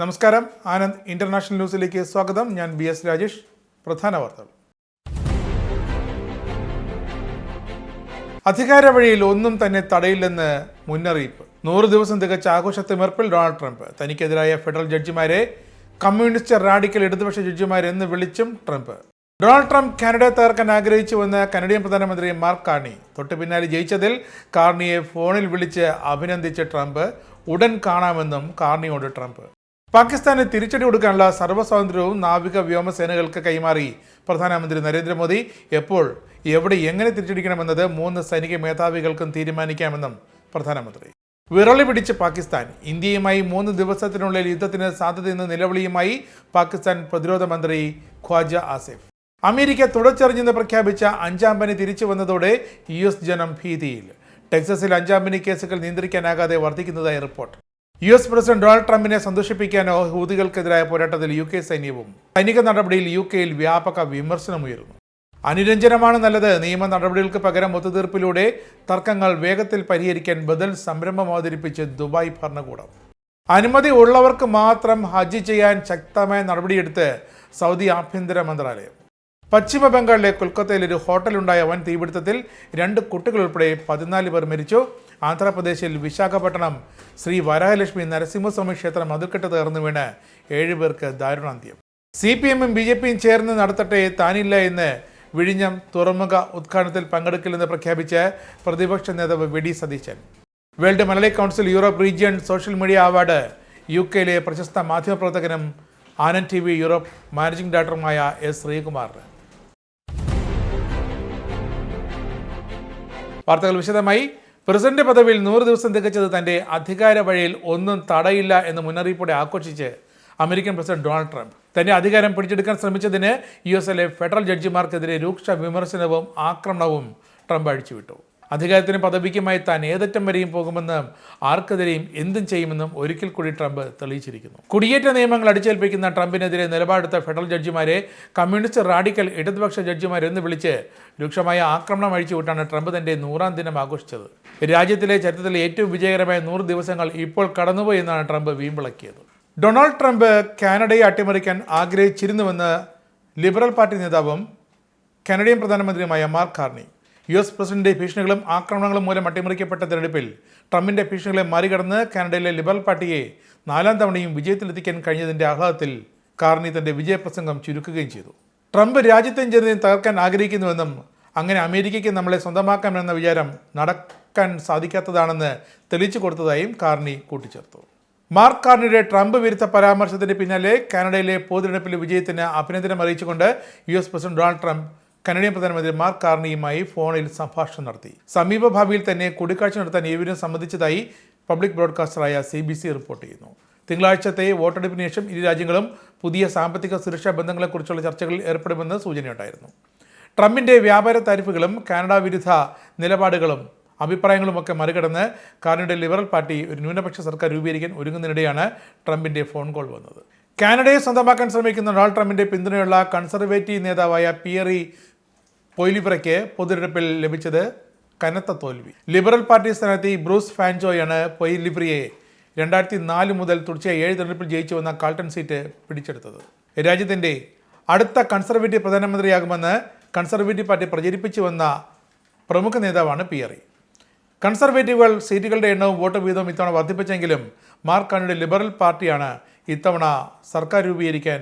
നമസ്കാരം. ആനന്ദ് ഇന്റർനാഷണൽ ന്യൂസിലേക്ക് സ്വാഗതം. ഞാൻ BS രാജേഷ്. പ്രധാന വാർത്തകൾ. അധികാര വഴിയിൽ ഒന്നും തന്നെ തടയില്ലെന്ന് മുന്നറിയിപ്പ്. 100 ദിവസം തികച്ച ആഘോഷത്തിമിർപ്പിൽ ഡൊണാൾഡ് ട്രംപ്. തനിക്കെതിരായ ഫെഡറൽ ജഡ്ജിമാരെ കമ്മ്യൂണിസ്റ്റ് റാഡിക്കൽ ഇടതുപക്ഷ ജഡ്ജിമാരെന്ന് വിളിച്ചും ട്രംപ്. ഡൊണാൾഡ് ട്രംപ് കാനഡയെ തകർക്കാൻ ആഗ്രഹിച്ചുവെന്ന് കനഡിയൻ പ്രധാനമന്ത്രി മാർക്ക് കാർണി. തൊട്ടു പിന്നാലെ ജയിച്ചതിൽ കാർണിയെ ഫോണിൽ വിളിച്ച് അഭിനന്ദിച്ച ട്രംപ് ഉടൻ കാണാമെന്നും കാർണിയോട് ട്രംപ്. പാകിസ്ഥാന് തിരിച്ചടി കൊടുക്കാനുള്ള സർവ്വസ്വാതന്ത്ര്യവും നാവിക വ്യോമസേനകൾക്ക് കൈമാറി പ്രധാനമന്ത്രി നരേന്ദ്രമോദി. എപ്പോൾ, എവിടെ, എങ്ങനെ തിരിച്ചടിക്കണമെന്നത് 3 സൈനിക മേധാവികൾക്കും തീരുമാനിക്കാമെന്നും പ്രധാനമന്ത്രി. വിറളി പിടിച്ച് പാകിസ്ഥാൻ. ഇന്ത്യയുമായി 3 ദിവസത്തിനുള്ളിൽ യുദ്ധത്തിന് സാധ്യതയെന്ന നിലവിളിയുമായി പാകിസ്ഥാൻ പ്രതിരോധ മന്ത്രി ഖ്വാജ ആസിഫ്. അമേരിക്ക തുടച്ചെറിഞ്ഞെന്ന് പ്രഖ്യാപിച്ച 5ാം പനി തിരിച്ചു വന്നതോടെ US ജനം ഭീതിയിൽ. ടെക്സസിൽ 5ാം പനി കേസുകൾ നിയന്ത്രിക്കാനാകാതെ വർദ്ധിക്കുന്നതായി റിപ്പോർട്ട്. US പ്രസിഡന്റ് ഡൊണാൾഡ് ട്രംപിനെ സന്തോഷിപ്പിക്കാനോ ഹൂതികൾക്കെതിരായ പോരാട്ടത്തിൽ UK സൈന്യവും. സൈനിക നടപടിയിൽ UKയിൽ വ്യാപക വിമർശനമുയരുന്നു. അനുരഞ്ജനമാണ് നല്ലത്. നിയമ നടപടികൾക്ക് പകരം ഒത്തുതീർപ്പിലൂടെ തർക്കങ്ങൾ വേഗത്തിൽ പരിഹരിക്കാൻ ബദൽ സംരംഭം അവതരിപ്പിച്ച് ദുബായ് ഭരണകൂടം. അനുമതി ഉള്ളവർക്ക് മാത്രം ഹജ്ജ് ചെയ്യാൻ ശക്തമായ നടപടിയെടുത്ത് സൗദി ആഭ്യന്തര മന്ത്രാലയം. പശ്ചിമ ബംഗാളിലെ കൊൽക്കത്തയിൽ ഒരു ഹോട്ടലുണ്ടായ വൻ തീപിടുത്തത്തിൽ 2 കുട്ടികൾ ഉൾപ്പെടെ 14 പേർ മരിച്ചു. ആന്ധ്രാപ്രദേശിൽ വിശാഖപട്ടണം ശ്രീ വരാഹലക്ഷ്മി നരസിംഹസ്വാമി ക്ഷേത്രം മതിൽക്കെട്ട് തകർന്നു വീണ് 7 പേർക്ക് ദാരുണാന്ത്യം. CPM-ഉം BJP-യും ചേർന്ന് നടത്തട്ടെ, താനില്ല എന്ന് വിഴിഞ്ഞം തുറമുഖ ഉദ്ഘാടനത്തിൽ പങ്കെടുക്കില്ലെന്ന് പ്രഖ്യാപിച്ച് പ്രതിപക്ഷ നേതാവ് VD Satheesan. World Malayali council Europe region social media award UKയിലെ പ്രശസ്ത മാധ്യമപ്രവർത്തകനും ആനന്ദ് TV യൂറോപ്പ് മാനേജിംഗ് ഡയറക്ടറുമായ S. ശ്രീകുമാറിന്. വാർത്തകൾ വിശദമായി. പ്രസിഡന്റ് പദവിയിൽ 100 ദിവസം തികച്ചത് തന്റെ അധികാര വഴിയിൽ ഒന്നും തടയില്ല എന്ന മുന്നറിയിപ്പോടെ ആഘോഷിച്ച് അമേരിക്കൻ പ്രസിഡന്റ് ഡൊണാൾഡ് ട്രംപ്. തന്റെ അധികാരം പിടിച്ചെടുക്കാൻ ശ്രമിച്ചതിന് US-ലെ ഫെഡറൽ ജഡ്ജിമാർക്കെതിരെ രൂക്ഷ വിമർശനവും ആക്രമണവും ട്രംപ് അഴിച്ചുവിട്ടു. അധികാരത്തിനും പദവിക്കുമായി താൻ ഏതറ്റം വരെയും പോകുമെന്നും ആർക്കെതിരെയും എന്തും ചെയ്യുമെന്നും ഒരിക്കൽ കൂടി ട്രംപ് തെളിയിച്ചിരിക്കുന്നു. കുടിയേറ്റ നിയമങ്ങൾ അടിച്ചേൽപ്പിക്കുന്ന ട്രംപിനെതിരെ നിലപാടെടുത്ത ഫെഡറൽ ജഡ്ജിമാരെ കമ്മ്യൂണിസ്റ്റ് റാഡിക്കൽ ഇടതുപക്ഷ ജഡ്ജിമാരെന്ന് വിളിച്ച് രൂക്ഷമായ ആക്രമണം അഴിച്ചുവിട്ടാണ് ട്രംപ് തന്റെ 100ാം ദിനം ആഘോഷിച്ചത്. രാജ്യത്തിലെ ചരിത്രത്തിലെ ഏറ്റവും വിജയകരമായ 100 ദിവസങ്ങൾ ഇപ്പോൾ കടന്നുപോയി എന്നാണ് ട്രംപ് വീമ്പിളക്കിയത്. ഡൊണാൾഡ് ട്രംപ് കാനഡയെ അട്ടിമറിക്കാൻ ആഗ്രഹിച്ചിരുന്നുവെന്ന് ലിബറൽ പാർട്ടി നേതാവും കനഡിയൻ പ്രധാനമന്ത്രിയുമായ മാർക്ക് കാർണി. US പ്രസിഡന്റിന്റെ ഭീഷണികളും ആക്രമണങ്ങളും മൂലം അട്ടിമറിക്കപ്പെട്ട തെരഞ്ഞെടുപ്പിൽ ട്രംപിന്റെ ഭീഷണികളെ മറികടന്ന് കാനഡയിലെ ലിബറൽ പാർട്ടിയെ 4ാം തവണയും വിജയത്തിലെത്തിക്കാൻ കഴിഞ്ഞതിന്റെ ആഹ്ലാദത്തിൽ കാർണി തന്റെ വിജയപ്രസംഗം ചുരുക്കുകയും ചെയ്തു. ട്രംപ് രാജ്യത്തെയും ജനതയും തകർക്കാൻ ആഗ്രഹിക്കുന്നുവെന്നും അങ്ങനെ അമേരിക്കയ്ക്ക് നമ്മളെ സ്വന്തമാക്കാമെന്ന വിചാരം നടക്കാൻ സാധിക്കാത്തതാണെന്ന് തെളിയിച്ചു കൊടുത്തതായും കാർണി കൂട്ടിച്ചേർത്തു. മാർക്ക് കാർണിയുടെ ട്രംപ് വിരുദ്ധ പരാമർശത്തിന് പിന്നാലെ കാനഡയിലെ പൊതുതെരഞ്ഞെടുപ്പിലെ വിജയത്തിന് അഭിനന്ദനം അറിയിച്ചുകൊണ്ട് US president Donald Trump Canadian പ്രധാനമന്ത്രി മാർക്ക് കാർണിയുമായി ഫോണിൽ സംഭാഷണം നടത്തി. സമീപഭാവിയിൽ തന്നെ കൂടിക്കാഴ്ച നടത്താൻ ഇരുവരും സമ്മതിച്ചതായി പബ്ലിക് ബ്രോഡ്കാസ്റ്ററായ CBC റിപ്പോർട്ട് ചെയ്യുന്നു. തിങ്കളാഴ്ചത്തെ വോട്ടെടുപ്പിന് ശേഷം ഇരു രാജ്യങ്ങളും പുതിയ സാമ്പത്തിക സുരക്ഷാ ബന്ധങ്ങളെക്കുറിച്ചുള്ള ചർച്ചകളിൽ ഏർപ്പെടുമെന്ന് സൂചനയുണ്ടായിരുന്നു. ട്രംപിന്റെ വ്യാപാര താരിഫുകളും കാനഡ വിരുദ്ധ നിലപാടുകളും അഭിപ്രായങ്ങളുമൊക്കെ മറികടന്ന് കാനഡയുടെ ലിബറൽ പാർട്ടി ഒരു ന്യൂനപക്ഷ സർക്കാർ രൂപീകരിക്കാൻ ഒരുങ്ങുന്നതിനിടെയാണ് ട്രംപിന്റെ ഫോൺ കോൾ വന്നത്. കാനഡയെ സ്വന്തമാക്കാൻ ശ്രമിക്കുന്ന ഡൊണാൾഡ് ട്രംപിന്റെ പിന്തുണയുള്ള കൺസർവേറ്റീവ് നേതാവായ പിയറി പൊയ്ലിവ്രയ്ക്ക് പൊതുതെരഞ്ഞെടുപ്പിൽ ലഭിച്ചത് കനത്ത തോൽവി. ലിബറൽ പാർട്ടി സ്ഥാനാർത്ഥി ബ്രൂസ് ഫാൻജോയാണ് പൊയ്ലിവ്രയെ 2004 മുതൽ തുടർച്ചയായി 7 തെരഞ്ഞെടുപ്പിൽ ജയിച്ചു വന്ന കാൾട്ടൺ സീറ്റ് പിടിച്ചെടുത്തത്. രാജ്യത്തിന്റെ അടുത്ത കൺസർവേറ്റീവ് പ്രധാനമന്ത്രിയാകുമെന്ന് കൺസർവേറ്റീവ് പാർട്ടി പ്രചരിപ്പിച്ചു വന്ന പ്രമുഖ നേതാവാണ് പിയറി. കൺസർവേറ്റീവുകൾ സീറ്റുകളുടെ എണ്ണവും വോട്ട് വീതവും ഇത്തവണ വർദ്ധിപ്പിച്ചെങ്കിലും മാർക്ക് കാർണിയുടെ ലിബറൽ പാർട്ടിയാണ് ഇത്തവണ സർക്കാർ രൂപീകരിക്കാൻ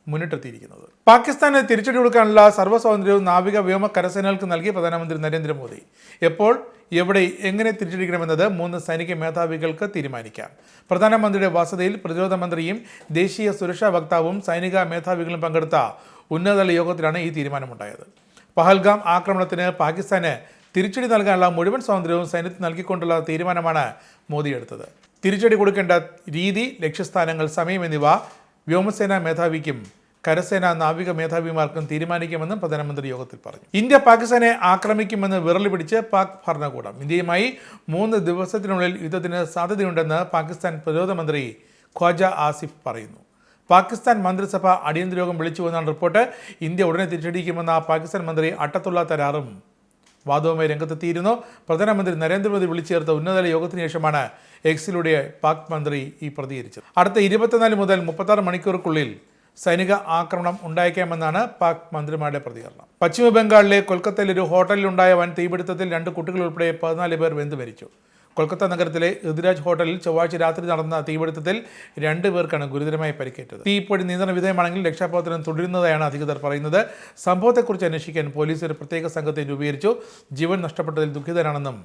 മുന്നിട്ടെത്തിയിരിക്കുന്നത്. പാകിസ്ഥാന് തിരിച്ചടി കൊടുക്കാനുള്ള സർവ്വസ്വാതന്ത്ര്യവും നാവിക വ്യോമ കരസേനകൾക്ക് നൽകിയ പ്രധാനമന്ത്രി നരേന്ദ്രമോദി. എപ്പോൾ, എവിടെ, എങ്ങനെ തിരിച്ചടിക്കണമെന്നത് 3 സൈനിക മേധാവികൾക്ക് തീരുമാനിക്കാം. പ്രധാനമന്ത്രിയുടെ വസതിയിൽ പ്രതിരോധ മന്ത്രിയും ദേശീയ സുരക്ഷാ വക്താവും സൈനിക മേധാവികളും പങ്കെടുത്ത ഉന്നതതല യോഗത്തിലാണ് ഈ തീരുമാനമുണ്ടായത്. പഹൽഗാം ആക്രമണത്തിന് പാകിസ്ഥാന് തിരിച്ചടി നൽകാനുള്ള മുഴുവൻ സ്വാതന്ത്ര്യവും സൈന്യത്തിന് നൽകിക്കൊണ്ടുള്ള തീരുമാനമാണ് മോദി എടുത്തത്. തിരിച്ചടി കൊടുക്കേണ്ട രീതി, ലക്ഷ്യസ്ഥാനങ്ങൾ, സമയം എന്നിവ വ്യോമസേനാ മേധാവിക്കും കരസേനാ നാവിക മേധാവിമാർക്കും തീരുമാനിക്കുമെന്നും പ്രധാനമന്ത്രി യോഗത്തിൽ പറഞ്ഞു. ഇന്ത്യ പാകിസ്ഥാനെ ആക്രമിക്കുമെന്ന് വിറളി പിടിച്ച് പാക് ഭരണകൂടം. ഇന്ത്യയുമായി 3 ദിവസത്തിനുള്ളിൽ യുദ്ധത്തിന് സാധ്യതയുണ്ടെന്ന് പാകിസ്ഥാൻ പ്രതിരോധ മന്ത്രി ഖ്വാജ ആസിഫ് പറയുന്നു. പാകിസ്ഥാൻ മന്ത്രിസഭ അടിയന്തര യോഗം വിളിച്ചുവെന്നാണ് റിപ്പോർട്ട്. ഇന്ത്യ ഉടനെ തിരിച്ചടിക്കുമെന്ന പാകിസ്ഥാൻ മന്ത്രി അട്ടത്തുള്ള തരാറും വാദവുമായി രംഗത്തെത്തിയിരുന്നു. പ്രധാനമന്ത്രി നരേന്ദ്രമോദി വിളിച്ചു ചേർത്ത ഉന്നതതല യോഗത്തിന് ശേഷമാണ് എക്സിലൂടെ പാക് മന്ത്രി പ്രതികരിച്ചത്. അടുത്ത 24 മുതൽ 36 മണിക്കൂറുകൾക്കുള്ളിൽ സൈനിക ആക്രമണം ഉണ്ടായേക്കാമെന്നാണ് പാക് മന്ത്രിമാരുടെ പ്രതികരണം. പശ്ചിമ ബംഗാളിലെ കൊൽക്കത്തയിൽ ഒരു ഹോട്ടലിലുണ്ടായ വൻ തീപിടുത്തത്തിൽ 2 കുട്ടികൾ ഉൾപ്പെടെ 14 പേർ വെന്തു മരിച്ചു. കൊൽക്കത്ത നഗരത്തിലെ ഋതുരാജ് ഹോട്ടലിൽ ചൊവ്വാഴ്ച രാത്രി നടന്ന തീപിടുത്തത്തിൽ 2 പേർക്കാണ് ഗുരുതരമായി പരിക്കേറ്റത്. തീ ഇപ്പോഴും നിയന്ത്രണ വിധേയമാണെങ്കിൽ രക്ഷാപ്രവർത്തനം തുടരുന്നതായാണ് അധികൃതർ പറയുന്നത്. സംഭവത്തെക്കുറിച്ച് അന്വേഷിക്കാൻ പോലീസ് ഒരു പ്രത്യേക സംഘത്തെ രൂപീകരിച്ചു. ജീവൻ നഷ്ടപ്പെട്ടതിൽ ദുഃഖിതരാണെന്നും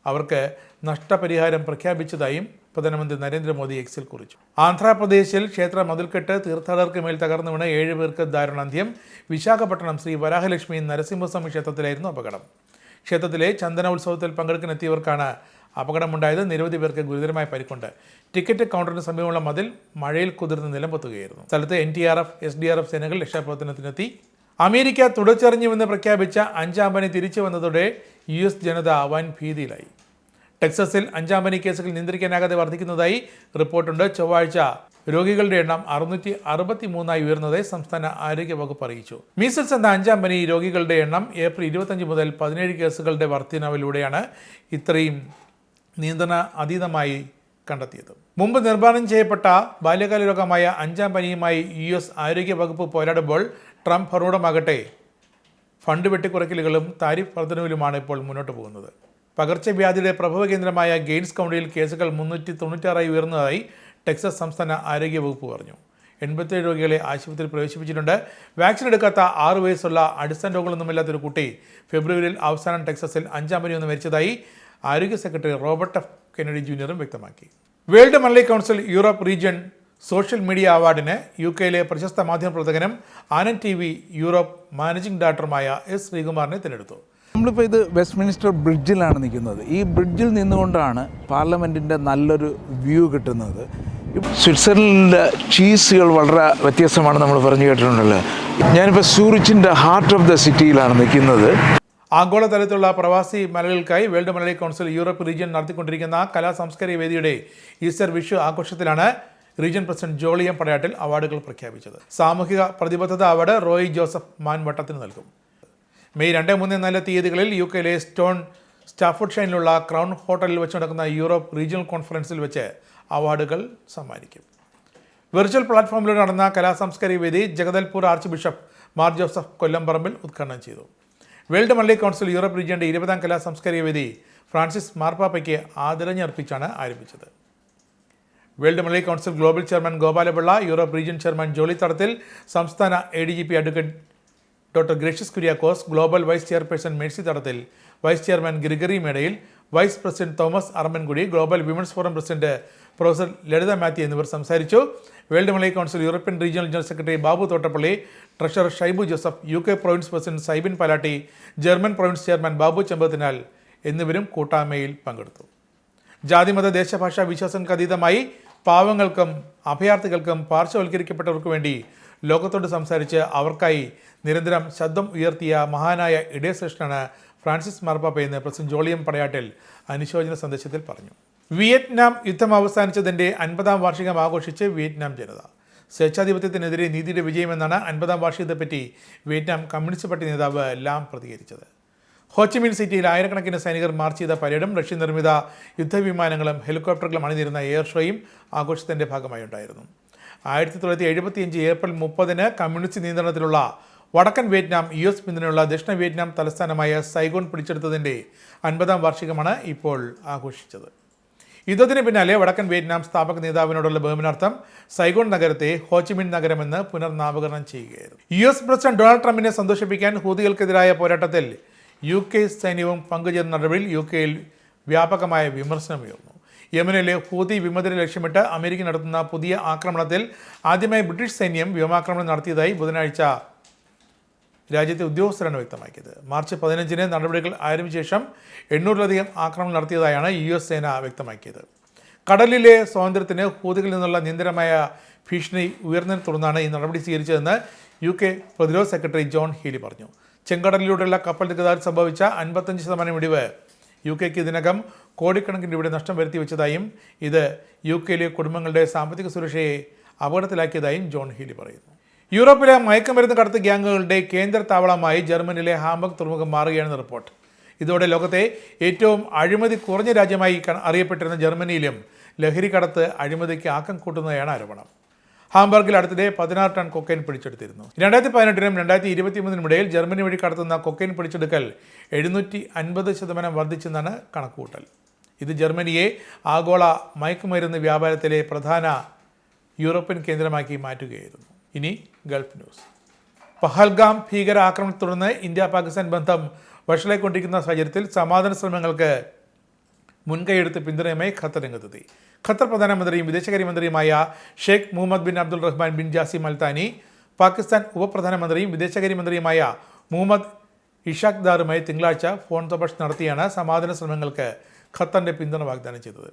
അവർക്ക് നഷ്ടപരിഹാരം പ്രഖ്യാപിച്ചതായും പ്രധാനമന്ത്രി നരേന്ദ്രമോദി എക്സിൽ കുറിച്ചു. ആന്ധ്രാപ്രദേശിൽ ക്ഷേത്ര മതിൽക്കെട്ട് തീർത്ഥാടകർക്ക് മേൽ തകർന്നു വീണ് 7 പേർക്ക് ദാരുണാന്ത്യം. വിശാഖപട്ടണം ശ്രീ വരാഹലക്ഷ്മി നരസിംഹസ്വാമി ക്ഷേത്രത്തിലായിരുന്നു അപകടം. ക്ഷേത്രത്തിലെ ചന്ദന ഉത്സവത്തിൽ പങ്കെടുക്കാനെത്തിയവർക്കാണ് അപകടമുണ്ടായത്. നിരവധി പേർക്ക് ഗുരുതരമായ പരിക്കുണ്ട്. ടിക്കറ്റ് കൗണ്ടറിന് സമീപമുള്ള മതിൽ മഴയിൽ കുതിർന്ന് നിലംപൊത്തുകയായിരുന്നു. സ്ഥലത്ത് NTRF, SDRF സേനകൾ രക്ഷാപ്രവർത്തനത്തിനെത്തി. അമേരിക്ക തുടച്ചെറിഞ്ഞുവെന്ന് പ്രഖ്യാപിച്ച 5ാം പനി തിരിച്ചു വന്നതോടെ US ജനത വൻ ഭീതിയിലായി. ടെക്സസിൽ 5ാം പനി കേസുകൾ നിയന്ത്രിക്കാനാകാതെ വർദ്ധിക്കുന്നതായി റിപ്പോർട്ടുണ്ട്. ചൊവ്വാഴ്ച രോഗികളുടെ എണ്ണം 663 ഉയർന്നതായി സംസ്ഥാന ആരോഗ്യ വകുപ്പ് അറിയിച്ചു. മീസിൽസ് എന്ന 5ാം പനി രോഗികളുടെ എണ്ണം ഏപ്രിൽ 25 മുതൽ 17 കേസുകളുടെ വർധനവിലൂടെയാണ് ഇത്രയും നിയന്ത്രണ അതീതമായി കണ്ടെത്തിയത്. മുമ്പ് നിർമ്മാണം ചെയ്യപ്പെട്ട ബാല്യകാല രോഗമായ 5ാം പനിയുമായി US ആരോഗ്യ വകുപ്പ് പോരാടുമ്പോൾ ട്രംപ് ഭരണകൂടമാകട്ടെ ഫണ്ട് വെട്ടിക്കുറയ്ക്കലുകളും താരിഫ് വർധനവിലുമാണ് ഇപ്പോൾ മുന്നോട്ട് പോകുന്നത്. പകർച്ചവ്യാധിയുടെ പ്രഭവ കേന്ദ്രമായ ഗെയിൻസ് കൗണ്ടിയിൽ കേസുകൾ 396 ഉയർന്നതായി ടെക്സസ് സംസ്ഥാന ആരോഗ്യ വകുപ്പ് പറഞ്ഞു. 87 രോഗികളെ ആശുപത്രിയിൽ പ്രവേശിപ്പിച്ചിട്ടുണ്ട്. വാക്സിൻ എടുക്കാത്ത 6 വയസ്സുള്ള അടിസ്ഥാന രോഗങ്ങളൊന്നുമില്ലാത്തൊരു കുട്ടി ഫെബ്രുവരിയിൽ അവസാനം ടെക്സസിൽ 5ാം പനി ഒന്ന് മരിച്ചതായി ആരോഗ്യ സെക്രട്ടറി റോബർട്ട് F. കെന്നഡി ജൂനിയറും വ്യക്തമാക്കി. World Malayali council Europe region social media അവാർഡിന് UK പ്രശസ്ത മാധ്യമപ്രവർത്തകനും ആനന്ദ് TV യൂറോപ്പ് മാനേജിംഗ് ഡയറക്ടറുമായ S. ശ്രീകുമാറിനെ തിരഞ്ഞെടുത്തു. നമ്മളിപ്പോൾ ഇത് വെസ്റ്റ്മിനിസ്റ്റർ ബ്രിഡ്ജിലാണ് നിൽക്കുന്നത്. ഈ ബ്രിഡ്ജിൽ നിന്നുകൊണ്ടാണ് പാർലമെൻറ്റിൻ്റെ നല്ലൊരു വ്യൂ കിട്ടുന്നത്. സ്വിറ്റ്സർലൻഡിലെ ചീസുകൾ വളരെ വ്യത്യസ്തമാണ് നമ്മൾ പറഞ്ഞു കേട്ടിട്ടുണ്ടല്ലോ. ഞാനിപ്പോൾ സൂറിച്ചിൻ്റെ ഹാർട്ട് ഓഫ് ദ സിറ്റിയിലാണ് നിൽക്കുന്നത്. ആഗോളതലത്തിലുള്ള പ്രവാസി മലയാളികൾക്കായി world Malayali council Europe region നടത്തിക്കൊണ്ടിരിക്കുന്ന കലാ സാംസ്കാരിക വേദിയുടെ ഈസ്റ്റർ വിഷു ആഘോഷത്തിലാണ് region president Jolly M. Padayattil അവാർഡുകൾ പ്രഖ്യാപിച്ചത്. സാമൂഹിക പ്രതിബദ്ധത അവാർഡ് റോയ് ജോസഫ് മാൻവട്ടത്തിന് നൽകും. മെയ് 2, 3, 4 തീയതികളിൽ UK സ്റ്റോൺ സ്റ്റാഫോർഡ്ഷൈറിലുള്ള ക്രൗൺ ഹോട്ടലിൽ വെച്ച് നടക്കുന്ന യൂറോപ്പ് റീജിയണൽ കോൺഫറൻസിൽ വെച്ച് അവാർഡുകൾ സമ്മാനിക്കും. വെർച്വൽ പ്ലാറ്റ്ഫോമിലൂടെ നടന്ന കലാ സാംസ്കാരിക വേദി ജഗദൽപൂർ ആർച്ച് ബിഷപ്പ് മാർ ജോസഫ് കൊല്ലംപറമ്പിൽ ഉദ്ഘാടനം ചെയ്തു. വേൾഡ് മലയാളി കൗൺസിൽ യൂറോപ്പ് റീജിയൻ്റെ 20ാം കലാ സാംസ്കാരിക വേദി ഫ്രാൻസിസ് മാർപ്പാപ്പയ്ക്ക് ആദരഞ്ഞർപ്പിച്ചാണ് ആരംഭിച്ചത്. World Malayali council global chairman Gopalapillai, Europe region chairman Jolly Thadathil, സംസ്ഥാന ADGP advocate doctor Gracious Kuriakose, global vice chairperson Mercy Thadathil, vice chairman Gregory Medayil, vice president Thomas Arammankudy, global women's forum president professor Lalitha Mathew എന്നിവർ സംസാരിച്ചു. World Malayali council European regional general secretary Babu Thottappally, treasurer Shaibu Joseph, UK province president Saibin Palatty, German province chairman Babu Chembathinal എന്നിവരും കൂട്ടായ്മയിൽ പങ്കെടുത്തു. ജാതിമത ദേശഭാഷാ വിശ്വാസങ്ങൾക്ക് അതീതമായി പാവങ്ങൾക്കും അഭയാർത്ഥികൾക്കും പാർശ്വവൽക്കരിക്കപ്പെട്ടവർക്കു വേണ്ടി ലോകത്തോട് സംസാരിച്ച് അവർക്കായി നിരന്തരം ശബ്ദം ഉയർത്തിയ മഹാനായ ഇടയശ്രേഷ്ഠനാണ് ഫ്രാൻസിസ് മാർപ്പാപ്പയെന്ന് പ്രസിഡന്റ് ജോളി M. പടയാട്ടിൽ അനുശോചന സന്ദേശത്തിൽ പറഞ്ഞു. വിയറ്റ്നാം യുദ്ധം അവസാനിച്ചതിൻ്റെ 50ാം വാർഷികം ആഘോഷിച്ച് വിയറ്റ്നാം ജനത. സ്വേച്ഛാധിപത്യത്തിനെതിരെ നീതിയുടെ വിജയമെന്നാണ് 50ാം വാർഷികത്തെപ്പറ്റി വിയറ്റ്നാം കമ്മ്യൂണിസ്റ്റ് പാർട്ടി നേതാവ് ലാം പ്രതികരിച്ചത്. ഹോച്ചിമിൻ സിറ്റിയിൽ ആയിരക്കണക്കിന് സൈനികർ മാർച്ച് ചെയ്ത പരേഡും റഷ്യൻ നിർമ്മിത യുദ്ധവിമാനങ്ങളും ഹെലികോപ്റ്ററുകളും അണിനിരുന്ന എയർ ഷോയും ആഘോഷത്തിൻ്റെ ഭാഗമായി ഉണ്ടായിരുന്നു. 1975 ഏപ്രിൽ 30 കമ്മ്യൂണിസ്റ്റ് നിയന്ത്രണത്തിലുള്ള വടക്കൻ വിയറ്റ്നാം US പിന്തുണയുള്ള ദക്ഷിണ വിയറ്റ്നാം തലസ്ഥാനമായ സൈഗോൺ പിടിച്ചെടുത്തതിൻ്റെ 50ാം വാർഷികമാണ് ഇപ്പോൾ ആഘോഷിച്ചത്. യുദ്ധത്തിന് പിന്നാലെ വടക്കൻ വിയറ്റ്നാം സ്ഥാപക നേതാവിനോടുള്ള ബഹുമാനാർത്ഥം സൈഗോൺ നഗരത്തെ ഹോച്ചിമിൻ നഗരമെന്ന് പുനർനാമകരണം ചെയ്യുകയായിരുന്നു. US പ്രസിഡന്റ് ഡൊണാൾഡ് ട്രംപിനെ സന്തോഷിപ്പിക്കാൻ ഹൂതികൾക്കെതിരായ പോരാട്ടത്തിൽ UK സൈന്യവും പങ്കുചേർന്ന നടപടിയിൽ UKയിൽ വ്യാപകമായ വിമർശനമുയർന്നു. യമനിലെ ഹൂതി വിമതരെ ലക്ഷ്യമിട്ട് അമേരിക്ക നടത്തുന്ന പുതിയ ആക്രമണത്തിൽ ആദ്യമായി ബ്രിട്ടീഷ് സൈന്യം വ്യോമാക്രമണം നടത്തിയതായി ബുധനാഴ്ച രാജ്യത്തെ ഉദ്യോഗസ്ഥരാണ് വ്യക്തമാക്കിയത്. മാർച്ച് 15 നടപടികൾ ആരംഭിച്ച ശേഷം 800-ലധികം ആക്രമണം നടത്തിയതായാണ് US സേന വ്യക്തമാക്കിയത്. കടലിലെ സ്വാതന്ത്ര്യത്തിന് ഹൂതികളിൽ നിന്നുള്ള നിരന്തരമായ ഭീഷണി ഉയർന്നതിനെ തുടർന്നാണ് ഈ നടപടി സ്വീകരിച്ചതെന്ന് UK പ്രതിരോധ സെക്രട്ടറി ജോൺ ഹീലി പറഞ്ഞു. ചെങ്കടലിലൂടെയുള്ള കപ്പൽ ഗതാഗതം സംഭവിച്ച 55% ഇടിവ് UK ഇതിനകം കോടിക്കണക്കിന് രൂപയുടെ നഷ്ടം വരുത്തി വെച്ചതായും ഇത് UKയിലെ കുടുംബങ്ങളുടെ സാമ്പത്തിക സുരക്ഷയെ അപകടത്തിലാക്കിയതായും ജോൺ ഹീലി പറയുന്നു. യൂറോപ്പിലെ മയക്കുമരുന്ന് കടത്ത് ഗ്യാങ്ങുകളുടെ കേന്ദ്ര താവളമായി ജർമ്മനിയിലെ ഹാംബർഗ് തുറമുഖം മാറുകയാണെന്ന് റിപ്പോർട്ട്. ഇതോടെ ലോകത്തെ ഏറ്റവും അഴിമതി കുറഞ്ഞ രാജ്യമായി അറിയപ്പെട്ടിരുന്ന ജർമ്മനിയിലും ലഹരി കടത്ത് അഴിമതിക്ക് ആക്കം കൂട്ടുന്നതാണ് ആരോപണം. ഹാംബർഗിൽ അടുത്തിടെ 16 ടൺ കൊക്കൈൻ പിടിച്ചെടുത്തിരുന്നു. 2018-നും 2023-നും ഇടയിൽ ജർമ്മനി വഴി കടത്തുന്ന കൊക്കൈൻ പിടിച്ചെടുക്കൽ 750% വർദ്ധിച്ചെന്നാണ് കണക്കുകൂട്ടൽ. ഇത് ജർമ്മനിയെ ആഗോള മയക്കുമരുന്ന് വ്യാപാരത്തിലെ പ്രധാന യൂറോപ്യൻ കേന്ദ്രമാക്കി മാറ്റുകയായിരുന്നു. ഇനി ഗൾഫ് ന്യൂസ്. പഹൽഗാം ഭീകര ആക്രമണത്തെ തുടർന്ന് ഇന്ത്യ പാകിസ്ഥാൻ ബന്ധം വഷളായിക്കൊണ്ടിരിക്കുന്ന സാഹചര്യത്തിൽ സമാധാന ശ്രമങ്ങൾക്ക് മുൻകൈയെടുത്ത് പിന്തുണയുമായി ഖത്തർ രംഗത്തെത്തി. ഖത്തർ പ്രധാനമന്ത്രിയും വിദേശകാര്യമന്ത്രിയുമായ Sheikh Mohammed bin Abdul Rahman bin Jassim Al Thani Pakistan ഉപപ്രധാനമന്ത്രിയും വിദേശകാര്യമന്ത്രിയുമായ മുഹമ്മദ് ഇഷാഖ് ദാറുമായി തിങ്കളാഴ്ച ഫോൺ സംഭാഷണം നടത്തിയാണ് സമാധാന ശ്രമങ്ങൾക്ക് ഖത്തറിൻ്റെ പിന്തുണ വാഗ്ദാനം ചെയ്തത്.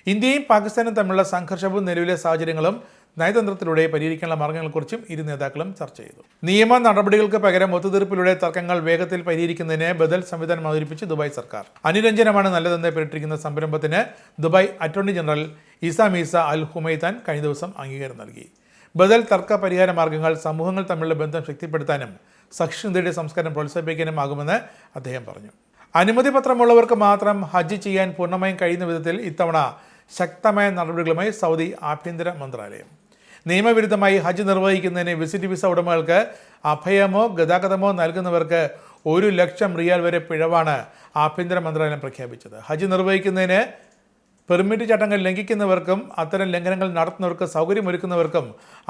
ഇന്ത്യയും പാകിസ്ഥാനും തമ്മിലുള്ള സംഘർഷവും നിലവിലെ സാഹചര്യങ്ങളും നയതന്ത്രത്തിലൂടെ പരിഹരിക്കാനുള്ള മാർഗങ്ങളെക്കുറിച്ചും ഇരു നേതാക്കളും ചർച്ച ചെയ്തു. നിയമ നടപടികൾക്ക് പകരം ഒത്തുതീർപ്പിലൂടെ തർക്കങ്ങൾ വേഗത്തിൽ പരിഹരിക്കുന്നതിന് ബദൽ സംവിധാനം അവതരിപ്പിച്ച് ദുബായ് സർക്കാർ. അനുരഞ്ജനമാണ് നല്ലതെന്ന് പേരിട്ടിരിക്കുന്ന സംരംഭത്തിന് ദുബായ് അറ്റോർണി ജനറൽ ഇസാമീസ അൽ ഹുമൈതാൻ കഴിഞ്ഞ ദിവസം അംഗീകാരം നൽകി. ബദൽ തർക്ക പരിഹാര മാർഗങ്ങൾ സമൂഹങ്ങൾ തമ്മിലുള്ള ബന്ധം ശക്തിപ്പെടുത്താനും സഹിഷ്ണുതയുടെ സംസ്കാരം പ്രോത്സാഹിപ്പിക്കാനും ആകുമെന്ന് അദ്ദേഹം പറഞ്ഞു. അനുമതി പത്രമുള്ളവർക്ക് മാത്രം ഹജ്ജ് ചെയ്യാൻ പൂർണ്ണമായും കഴിയുന്ന വിധത്തിൽ ഇത്തവണ ശക്തമായ നടപടികളുമായി സൗദി ആഭ്യന്തര മന്ത്രാലയം. നിയമവിരുദ്ധമായി ഹജ്ജ് നിർവഹിക്കുന്നതിന് വിസിറ്റ് വിസ ഉടമകൾക്ക് അഭയമോ ഗതാഗതമോ നൽകുന്നവർക്ക് 1 ലക്ഷം റിയാൽ വരെ പിഴവാണ് ആഭ്യന്തര മന്ത്രാലയം പ്രഖ്യാപിച്ചത്. ഹജ്ജ് നിർവഹിക്കുന്നതിന് പെർമിറ്റ് ചട്ടങ്ങൾ ലംഘിക്കുന്നവർക്കും അത്തരം ലംഘനങ്ങൾ നടത്തുന്നവർക്ക് സൗകര്യമൊരുക്കുന്നവർക്കും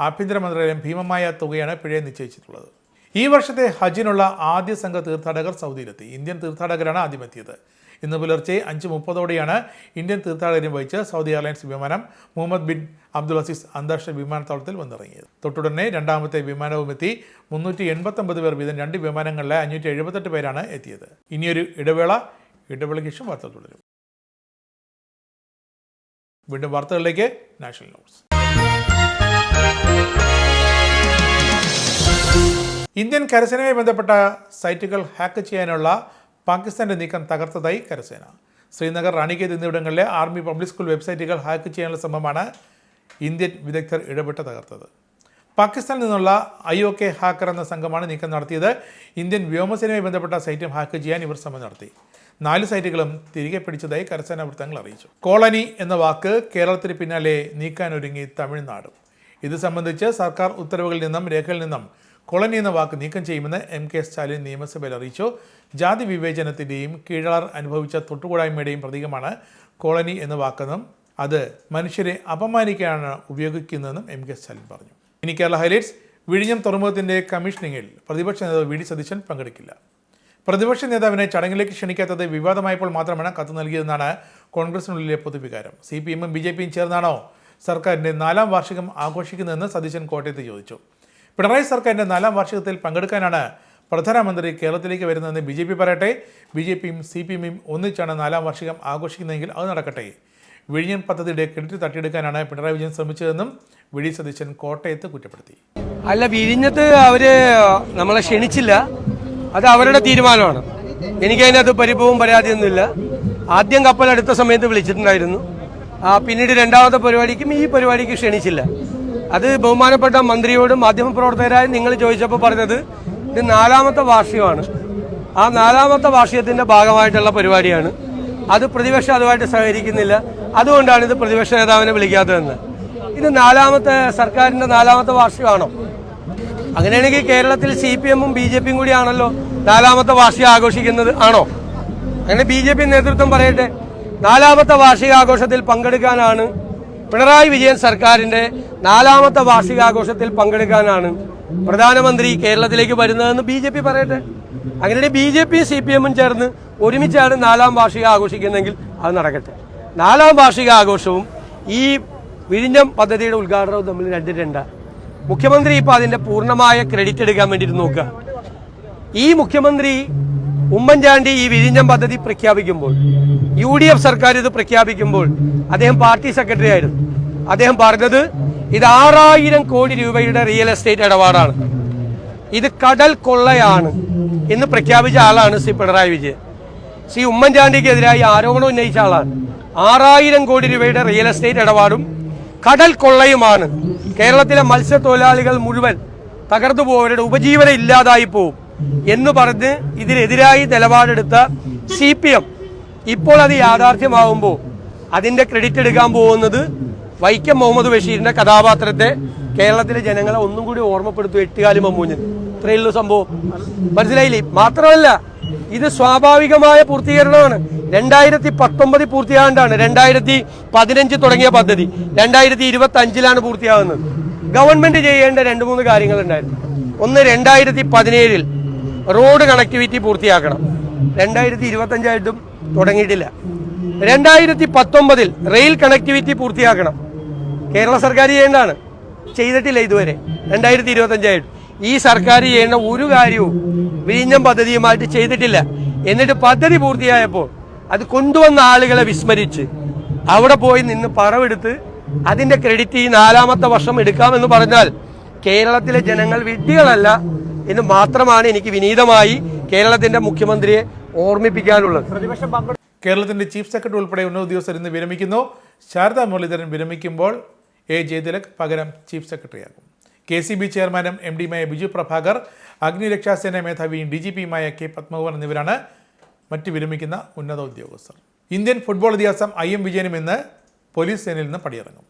ആഭ്യന്തര മന്ത്രാലയം ഭീമമായ തുകയാണ് പിഴ നിശ്ചയിച്ചിട്ടുള്ളത്. ഈ വർഷത്തെ ഹജ്ജിനുള്ള ആദ്യ സംഘ തീർത്ഥാടകർ സൗദിയിലെത്തി. ഇന്ത്യൻ തീർത്ഥാടകരാണ് ആദ്യമെത്തിയത്. ഇന്ന് പുലർച്ചെ 5:30 ഇന്ത്യൻ തീർത്ഥാടകരും വഹിച്ച് സൗദി എയർലൈൻസ് വിമാനം മുഹമ്മദ് ബിൻ അബ്ദുൽ അസീസ് അന്താരാഷ്ട്ര വിമാനത്താവളത്തിൽ വന്നിറങ്ങിയത്. തൊട്ടുടനെ രണ്ടാമത്തെ വിമാനവും എത്തി. 389 പേർ വീതം 2 വിമാനങ്ങളിലെ 578 പേരാണ് എത്തിയത്. ഇനിയൊരു ഇടവേളയ്ക്ക് ശേഷം വാർത്തകൾ തുടരും. വീണ്ടും വാർത്തകളിലേക്ക്. National news. ഇന്ത്യൻ കരസേനയുമായി ബന്ധപ്പെട്ട സൈറ്റുകൾ ഹാക്ക് ചെയ്യാനുള്ള പാകിസ്ഥാന്റെ നീക്കം തകർത്തതായി കരസേന. ശ്രീനഗർ, റാണിഖേത് എന്നിവിടങ്ങളിലെ ആർമി പബ്ലിക് സ്കൂൾ വെബ്സൈറ്റുകൾ ഹാക്ക് ചെയ്യാനുള്ള ശ്രമമാണ് ഇന്ത്യൻ വിദഗ്ധർ ഇടപെട്ട് തകർത്തത്. പാകിസ്ഥാനിൽ നിന്നുള്ള IOK ഹാക്കർ എന്ന സംഘമാണ് നീക്കം നടത്തിയത്. ഇന്ത്യൻ വ്യോമസേനയുമായി ബന്ധപ്പെട്ട സൈറ്റും ഹാക്ക് ചെയ്യാൻ ഇവർ ശ്രമം നടത്തി. 4 സൈറ്റുകളും തിരികെ പിടിച്ചതായി കരസേനാ വൃത്തങ്ങൾ അറിയിച്ചു. കോളനി എന്ന വാക്ക് കേരളത്തിന് പിന്നാലെ നീക്കാനൊരുങ്ങി തമിഴ്നാടും. ഇത് സംബന്ധിച്ച് സർക്കാർ ഉത്തരവുകളിൽ നിന്നും രേഖകളിൽ നിന്നും കോളനി എന്ന വാക്ക് നീക്കം ചെയ്യുമെന്ന് MK സ്റ്റാലിൻ നിയമസഭയിൽ അറിയിച്ചു. ജാതി വിവേചനത്തിൻ്റെയും കീഴാളർ അനുഭവിച്ച തൊട്ടുകൂടായ്മയുടെയും പ്രതീകമാണ് കോളനി എന്ന വാക്കെന്നും അത് മനുഷ്യരെ അപമാനിക്കാനാണ് ഉപയോഗിക്കുന്നതെന്നും MK സ്റ്റാലിൻ പറഞ്ഞു. ഇനി കേരള ഹൈലൈറ്റ്സ്. വിഴിഞ്ഞം തുറമുഖത്തിൻ്റെ കമ്മീഷനിങ്ങിൽ പ്രതിപക്ഷ നേതാവ് VD സതീശൻ പങ്കെടുക്കില്ല. പ്രതിപക്ഷ നേതാവിനെ ചടങ്ങിലേക്ക് ക്ഷണിക്കാത്തത് വിവാദമായപ്പോൾ മാത്രമാണ് കത്ത് നൽകിയതെന്നാണ് കോൺഗ്രസിനുള്ളിലെ പൊതുവികാരം. CPM-ഉം BJP-യും ചേർന്നാണോ സർക്കാരിൻ്റെ 4ാം വാർഷികം ആഘോഷിക്കുന്നതെന്ന് സതീശൻ കോട്ടയത്ത് ചോദിച്ചു. പിണറായി സർക്കാരിൻ്റെ 4ാം വാർഷികത്തിൽ പങ്കെടുക്കാനാണ് പ്രധാനമന്ത്രി കേരളത്തിലേക്ക് വരുന്നതെന്ന് BJP പറയട്ടെ. BJP-യും CPM-ഉം ഒന്നിച്ചാണ് 4ാം വാർഷികം ആഘോഷിക്കുന്നതെങ്കിൽ അത് നടക്കട്ടെ. വിഴിഞ്ഞം പദ്ധതിയുടെ ക്രെഡിറ്റ് തട്ടിയെടുക്കാനാണ് പിണറായി വിജയൻ ശ്രമിച്ചതെന്നും VD സതീശൻ കോട്ടയത്ത് കുറ്റപ്പെടുത്തി. അല്ല, വിഴിഞ്ഞത്ത് അവര് നമ്മളെ ക്ഷണിച്ചില്ല, അത് അവരുടെ തീരുമാനമാണ്. എനിക്കതിനകത്ത് പരിഭവവും പരാതിയൊന്നുമില്ല. ആദ്യം കപ്പൽ അടുത്ത സമയത്ത് വിളിച്ചിട്ടുണ്ടായിരുന്നു. പിന്നീട് രണ്ടാമത്തെ പരിപാടിക്കും ഈ പരിപാടിക്ക് ക്ഷണിച്ചില്ല. അത് ബഹുമാനപ്പെട്ട മന്ത്രിയോടും മാധ്യമപ്രവർത്തകരായി നിങ്ങൾ ചോദിച്ചപ്പോൾ പറഞ്ഞത് ഇത് 4ാമത്തെ വാർഷികമാണ്. ആ 4ാമത്തെ വാർഷികത്തിൻ്റെ ഭാഗമായിട്ടുള്ള പരിപാടിയാണ്. അത് പ്രതിപക്ഷം അതുമായിട്ട് സഹകരിക്കുന്നില്ല. അതുകൊണ്ടാണ് ഇത് പ്രതിപക്ഷ നേതാവിനെ വിളിക്കാത്തതെന്ന്. ഇത് സർക്കാരിൻ്റെ 4ാമത്തെ വാർഷികമാണോ? അങ്ങനെയാണെങ്കിൽ കേരളത്തിൽ CPM-ഉം BJP-യും കൂടിയാണല്ലോ 4ാമത്തെ വാർഷികം ആഘോഷിക്കുന്നത്, ആണോ? അങ്ങനെ BJP നേതൃത്വം പറയട്ടെ. 4ാമത്തെ വാർഷികാഘോഷത്തിൽ പങ്കെടുക്കാനാണ് പിണറായി വിജയൻ സർക്കാരിൻ്റെ 4ാമത്തെ വാർഷികാഘോഷത്തിൽ പങ്കെടുക്കാനാണ് പ്രധാനമന്ത്രി കേരളത്തിലേക്ക് വരുന്നതെന്ന് BJP പറയട്ടെ. അങ്ങനെ BJP-യും CPM-ഉം ചേർന്ന് ഒരുമിച്ചാണ് 4ാം വാർഷികം ആഘോഷിക്കുന്നതെങ്കിൽ അത് നടക്കട്ടെ. 4ാം വാർഷികാഘോഷവും ഈ വിഴിഞ്ഞം പദ്ധതിയുടെ ഉദ്ഘാടനവും തമ്മിൽ രണ്ടിട്ടുണ്ട്. മുഖ്യമന്ത്രി ഇപ്പോൾ അതിൻ്റെ പൂർണ്ണമായ ക്രെഡിറ്റ് എടുക്കാൻ വേണ്ടിയിട്ട് നോക്കുക. ഈ മുഖ്യമന്ത്രി ഉമ്മൻചാണ്ടി ഈ വിഴിഞ്ഞം പദ്ധതി പ്രഖ്യാപിക്കുമ്പോൾ, UDF സർക്കാർ ഇത് പ്രഖ്യാപിക്കുമ്പോൾ അദ്ദേഹം പാർട്ടി സെക്രട്ടറി ആയിരുന്നു. അദ്ദേഹം പറഞ്ഞത് ഇത് 6000 കോടി രൂപയുടെ റിയൽ എസ്റ്റേറ്റ് ഇടപാടാണ്, ഇത് കടൽ കൊള്ളയാണ് എന്ന് പ്രഖ്യാപിച്ച ആളാണ് ശ്രീ പിണറായി വിജയൻ. ശ്രീ ഉമ്മൻചാണ്ടിക്കെതിരായി ആരോപണം ഉന്നയിച്ച ആളാണ്. 6000 കോടി രൂപയുടെ റിയൽ എസ്റ്റേറ്റ് ഇടപാടും കടൽ കൊള്ളയുമാണ്. കേരളത്തിലെ മത്സ്യത്തൊഴിലാളികൾ മുഴുവൻ തകർന്നു പോവരുടെ ഉപജീവനം ഇല്ലാതായി പോവും എന്ന് പറഞ്ഞ് ഇതിനെതിരായി നിലപാടെടുത്ത CPM ഇപ്പോൾ അത് യാഥാർത്ഥ്യമാകുമ്പോൾ അതിൻ്റെ ക്രെഡിറ്റ് എടുക്കാൻ പോകുന്നത് വൈക്കം മുഹമ്മദ് ബഷീറിൻ്റെ കഥാപാത്രത്തെ കേരളത്തിലെ ജനങ്ങളെ ഒന്നും കൂടി ഓർമ്മപ്പെടുത്തും, എട്ടുകാലി മമ്മൂഞ്ഞൻ. ഇത്രയുള്ളൂ സംഭവം. മനസ്സിലായില്ലേ? മാത്രമല്ല, ഇത് സ്വാഭാവികമായ പൂർത്തീകരണമാണ്. 2019 പൂർത്തിയാകേണ്ടതാണ്. 2015 തുടങ്ങിയ പദ്ധതി 2025 പൂർത്തിയാകുന്നത്. ഗവൺമെന്റ് ചെയ്യേണ്ട 2-3 കാര്യങ്ങളുണ്ടായിരുന്നു. ഒന്ന്, 2017 റോഡ് കണക്ടിവിറ്റി പൂർത്തിയാക്കണം. 2025 തുടങ്ങിയിട്ടില്ല. 2019 റെയിൽ കണക്ടിവിറ്റി പൂർത്തിയാക്കണം. കേരള സർക്കാർ ചെയ്യേണ്ടതാണ്, ചെയ്തിട്ടില്ല ഇതുവരെ. 2025 ഈ സർക്കാർ ചെയ്യേണ്ട ഒരു കാര്യവും വിഴിഞ്ഞം പദ്ധതിയുമായിട്ട് ചെയ്തിട്ടില്ല. എന്നിട്ട് പദ്ധതി പൂർത്തിയായപ്പോൾ അത് കൊണ്ടുവന്ന ആളുകളെ വിസ്മരിച്ച് അവിടെ പോയി നിന്ന് പറവെടുത്ത് അതിന്റെ ക്രെഡിറ്റ് ഈ 4ാമത്തെ വർഷം എടുക്കാമെന്ന് പറഞ്ഞാൽ കേരളത്തിലെ ജനങ്ങൾ വിഡ്ഢികളല്ല എന്ന് മാത്രമാണ് എനിക്ക് വിനീതമായി കേരളത്തിന്റെ മുഖ്യമന്ത്രിയെ ഓർമ്മിപ്പിക്കാനുള്ളത്. കേരളത്തിന്റെ ചീഫ് സെക്രട്ടറി ഉൾപ്പെടെ ഉന്നത ഉദ്യോഗസ്ഥർ ഇന്ന് വിരമിക്കുന്നു. ശാരദാ മുരളീധരൻ വിരമിക്കുമ്പോൾ A. ജയതിലക് പകരം ചീഫ് സെക്രട്ടറിയാകും. KCB ചെയർമാനും MD-യുമായ ബിജു പ്രഭാകർ, അഗ്നിരക്ഷാസേന മേധാവിയും DGP-യുമായ K. പത്മകുമാർ എന്നിവരാണ് മറ്റ് വിരമിക്കുന്ന ഉന്നത ഉദ്യോഗസ്ഥർ. ഇന്ത്യൻ ഫുട്ബോൾ ഇതിഹാസം IM വിജയനും ഇന്ന് പോലീസ് സേനയിൽ നിന്ന് പടിയിറങ്ങും.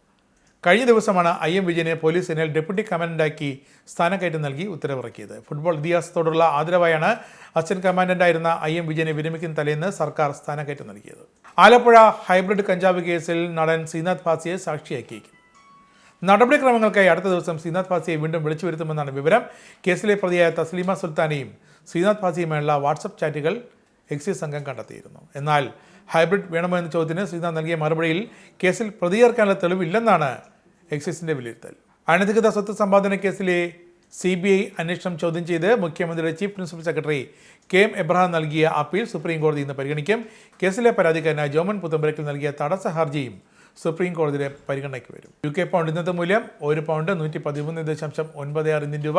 കഴിഞ്ഞ ദിവസമാണ് IM വിജയനെ പോലീസ് സേനയിൽ ഡെപ്യൂട്ടി കമാൻഡന്റാക്കി സ്ഥാനക്കയറ്റം നൽകി ഉത്തരവിറക്കിയത്. ഫുട്ബോൾ ഇതിഹാസത്തോടുള്ള ആദരവായാണ് അസിസ്റ്റന്റ് കമാൻഡന്റായിരുന്ന IM വിജയനെ വിരമിക്കുന്ന തലേന്ന് സർക്കാർ സ്ഥാനക്കയറ്റം നൽകിയത്. ആലപ്പുഴ ഹൈബ്രിഡ് കഞ്ചാവ് കേസിൽ നടൻ ശ്രീനാഥ് ഭാസിയെ സാക്ഷിയാക്കിയേക്കും. നടപടിക്രമങ്ങൾക്കായി അടുത്ത ദിവസം ശ്രീനാഥ് ഭാസിയെ വീണ്ടും വിളിച്ചു വരുത്തുമെന്നാണ് വിവരം. കേസിലെ പ്രതിയായ തസ്ലീമ സുൽത്താനെയും ശ്രീനാഥ് ഭാസിയുമായുള്ള വാട്സപ്പ് ചാറ്റുകൾ എക്സൈസ് സംഘം കണ്ടെത്തിയിരുന്നു. എന്നാൽ ഹൈബ്രിഡ് വേണമോ എന്ന ചോദ്യത്തിന് ശ്രീനാഥ് നൽകിയ മറുപടിയിൽ കേസിൽ പ്രതിയേർക്കാനുള്ള തെളിവില്ലെന്നാണ് എക്സൈസിന്റെ വിലയിരുത്തൽ. അനധികൃത സ്വത്ത് സമ്പാദന കേസിലെ CBI അന്വേഷണം ചോദ്യം ചെയ്ത് മുഖ്യമന്ത്രിയുടെ chief principal secretary KM Abraham നൽകിയ അപ്പീൽ സുപ്രീം കോടതി ഇന്ന് പരിഗണിക്കും. കേസിലെ പരാതിക്കാരനായ ജോമൻ പുത്തമ്പരയ്ക്കൽ നൽകിയ തടസ്സ ഹർജിയും സുപ്രീം കോടതിയുടെ പരിഗണനയ്ക്ക് വരും. UK പൗണ്ട് ഇന്നത്തെ മൂല്യം 1 പൗണ്ട് 113.96 ഇന്ത്യൻ രൂപ,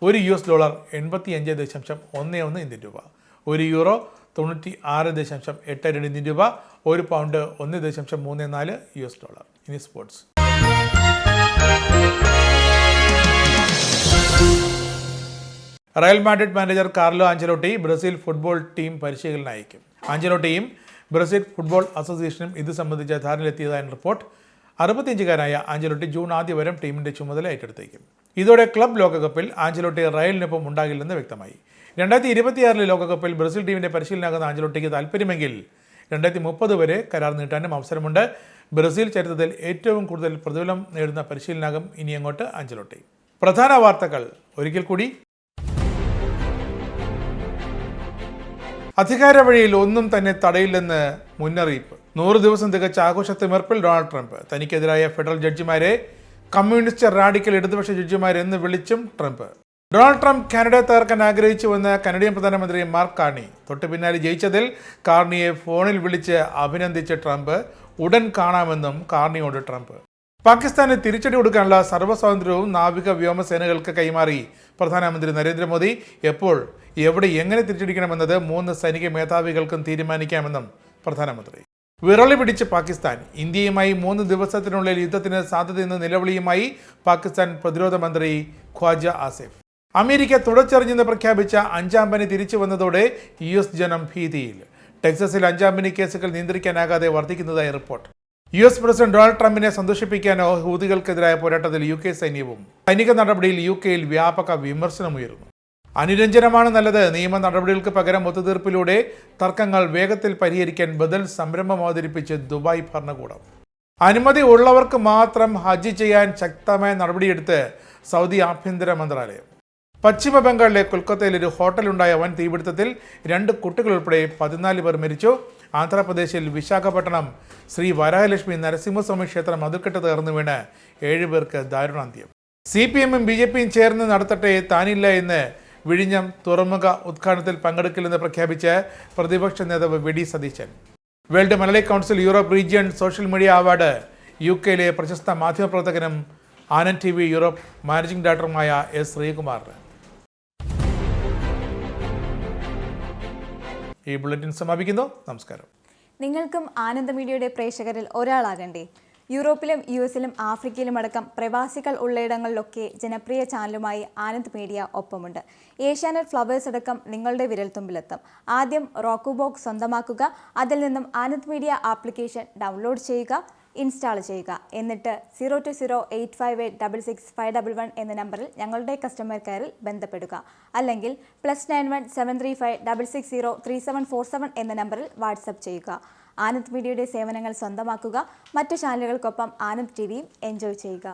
$1 85.11 ഇന്ത്യൻ രൂപ, €1 96.82 ഇന്ത്യൻ രൂപ, 1 പൗണ്ട് 1.34 US$. ഇനി sports. Real Madrid manager Carlo Ancelotti Brazil football team പരിശീലനയക്കും. ആഞ്ചലോട്ടിയും ബ്രസീൽ ഫുട്ബോൾ അസോസിയേഷനും ഇത് സംബന്ധിച്ച ധാരണയിലെത്തിയതായ റിപ്പോർട്ട്. 65-കാരനായ ആഞ്ചലോട്ടി ജൂൺ ആദ്യം വരെ ടീമിന്റെ ചുമതല ഏറ്റെടുത്തേക്കും. ഇതോടെ ക്ലബ് ലോകകപ്പിൽ ആഞ്ചലോട്ടി റയലിനൊപ്പം ഉണ്ടാകില്ലെന്ന് വ്യക്തമായി. 2026 ലോകകപ്പിൽ ബ്രസീൽ ടീമിന്റെ പരിശീലനമാകുന്ന ആഞ്ചലോട്ടിക്ക് താല്പര്യമെങ്കിൽ 2030 വരെ കരാർ നീട്ടാനും അവസരമുണ്ട്. ബ്രസീൽ ചരിത്രത്തിൽ ഏറ്റവും കൂടുതൽ പ്രതിഫലം നേടുന്ന പരിശീലനമാകും ഇനി അങ്ങോട്ട് ആഞ്ചലോട്ടി. പ്രധാന വാർത്തകൾ ഒരിക്കൽ കൂടി. അധികാര വഴിയിൽ ഒന്നും തന്നെ തടയില്ലെന്ന് മുന്നറിയിപ്പ്. 100 ദിവസം തികച്ച ആഘോഷത്തിമിർപ്പിൽ ഡൊണാൾഡ് ട്രംപ്. തനിക്കെതിരായ ഫെഡറൽ ജഡ്ജിമാരെ കമ്മ്യൂണിസ്റ്റ് റാഡിക്കൽ ഇടതുപക്ഷ ജഡ്ജിമാരെന്ന് വിളിച്ചും ട്രംപ്. ഡൊണാൾഡ് ട്രംപ് കാനഡയെ തകർക്കാൻ ആഗ്രഹിച്ചുവെന്ന് കനഡിയൻ പ്രധാനമന്ത്രി മാർക്ക് കാർണി. തൊട്ടു പിന്നാലെ ജയിച്ചതിൽ കാർണിയെ ഫോണിൽ വിളിച്ച് അഭിനന്ദിച്ച ട്രംപ് ഉടൻ കാണാമെന്നും കാർണിയോട് ട്രംപ്. പാകിസ്ഥാന് തിരിച്ചടി കൊടുക്കാനുള്ള സർവ്വസ്വാതന്ത്ര്യവും നാവിക വ്യോമസേനകൾക്ക് കൈമാറി പ്രധാനമന്ത്രി നരേന്ദ്രമോദി. എപ്പോൾ, എവിടെ, എങ്ങനെ തിരിച്ചടിക്കണമെന്നത് 3 സൈനിക മേധാവികൾക്കും തീരുമാനിക്കാമെന്നും പ്രധാനമന്ത്രി. വിറളി പിടിച്ച് പാകിസ്ഥാൻ. ഇന്ത്യയുമായി 3 ദിവസത്തിനുള്ളിൽ യുദ്ധത്തിന് സാധ്യതയെന്ന നിലവിളിയുമായി പാകിസ്ഥാൻ പ്രതിരോധ മന്ത്രി ഖ്വാജ ആസിഫ്. അമേരിക്ക തുടച്ചെറിഞ്ഞെന്ന് പ്രഖ്യാപിച്ച 5ാം പനി തിരിച്ചു വന്നതോടെ US ജനം ഭീതിയിൽ. ടെക്സസിൽ 5ാം പനി കേസുകൾ നിയന്ത്രിക്കാനാകാതെ വർദ്ധിക്കുന്നതായി റിപ്പോർട്ട്. US പ്രസിഡന്റ് ഡൊണാൾഡ് ട്രംപിനെ സന്തോഷിപ്പിക്കാനോ ഹൂതികൾക്കെതിരായ പോരാട്ടത്തിൽ UK സൈന്യവും. സൈനിക നടപടിയിൽ UKയിൽ വ്യാപക വിമർശനമുയർന്നു. അനുരഞ്ജനമാണ് നല്ലത്. നിയമ നടപടികൾക്ക് പകരം ഒത്തുതീർപ്പിലൂടെ തർക്കങ്ങൾ വേഗത്തിൽ പരിഹരിക്കാൻ ബദൽ സംരംഭം അവതരിപ്പിച്ച് ദുബായ് ഭരണകൂടം. അനുമതി ഉള്ളവർക്ക് മാത്രം ഹജ്ജ് ചെയ്യാൻ ശക്തമായ നടപടിയെടുത്ത് സൗദി ആഭ്യന്തര മന്ത്രാലയം. പശ്ചിമ ബംഗാളിലെ കൊൽക്കത്തയിൽ ഒരു ഹോട്ടലുണ്ടായ വൻ തീപിടുത്തത്തിൽ 2 കുട്ടികൾ ഉൾപ്പെടെ 14 പേർ മരിച്ചു. ആന്ധ്രാപ്രദേശിൽ വിശാഖപട്ടണം ശ്രീ വരാഹലക്ഷ്മി നരസിംഹസ്വാമി ക്ഷേത്രം മതിൽക്കെട്ട് തകർന്നു വീണ് 7 പേർക്ക് ദാരുണാന്ത്യം. CPM-ഉം BJP-യും ചേർന്ന് നടത്തട്ടെ, താനില്ല എന്ന് വിഴിഞ്ഞം തുറമുഖ ഉദ്ഘാടനത്തിൽ പങ്കെടുക്കില്ലെന്ന് പ്രഖ്യാപിച്ച് പ്രതിപക്ഷ നേതാവ് VD Satheesan. World Malayali council Europe region social media award UK-ലെ പ്രശസ്ത മാധ്യമപ്രവർത്തകനും ആനന്ദ് TV യൂറോപ്പ് മാനേജിംഗ് ഡയറക്ടറുമായ S. ശ്രീകുമാറിന്. ഈ ബുള്ളറ്റിൻ സമാപിക്കുന്നു. നമസ്കാരം. നിങ്ങൾക്കും ആനന്ദ മീഡിയയുടെ പ്രേക്ഷകരിൽ ഒരാളാകണ്ടേ? യൂറോപ്പിലും US-ലും ആഫ്രിക്കയിലും അടക്കം പ്രവാസികൾ ഉള്ളയിടങ്ങളിലൊക്കെ ജനപ്രിയ ചാനലുമായി ആനന്ദ് മീഡിയ ഒപ്പമുണ്ട്. ഏഷ്യാനെറ്റ് ഫ്ലവേഴ്സ് അടക്കം നിങ്ങളുടെ വിരൽത്തുമ്പിലെത്തും. ആദ്യം റോക്കു ബോക്സ് സ്വന്തമാക്കുക. അതിൽ നിന്നും ആനന്ദ് മീഡിയ ആപ്ലിക്കേഷൻ ഡൗൺലോഡ് ചെയ്യുക, ഇൻസ്റ്റാൾ ചെയ്യുക. എന്നിട്ട് 02085866511 എന്ന നമ്പറിൽ ഞങ്ങളുടെ കസ്റ്റമർ കെയറിൽ ബന്ധപ്പെടുക. അല്ലെങ്കിൽ +91 735 660 3747 എന്ന നമ്പറിൽ വാട്സപ്പ് ചെയ്യുക. ആനന്ദ് മീഡിയയുടെ സേവനങ്ങൾ സ്വന്തമാക്കുക. മറ്റു ചാനലുകൾക്കൊപ്പം ആനന്ദ് TVയും എൻജോയ് ചെയ്യുക.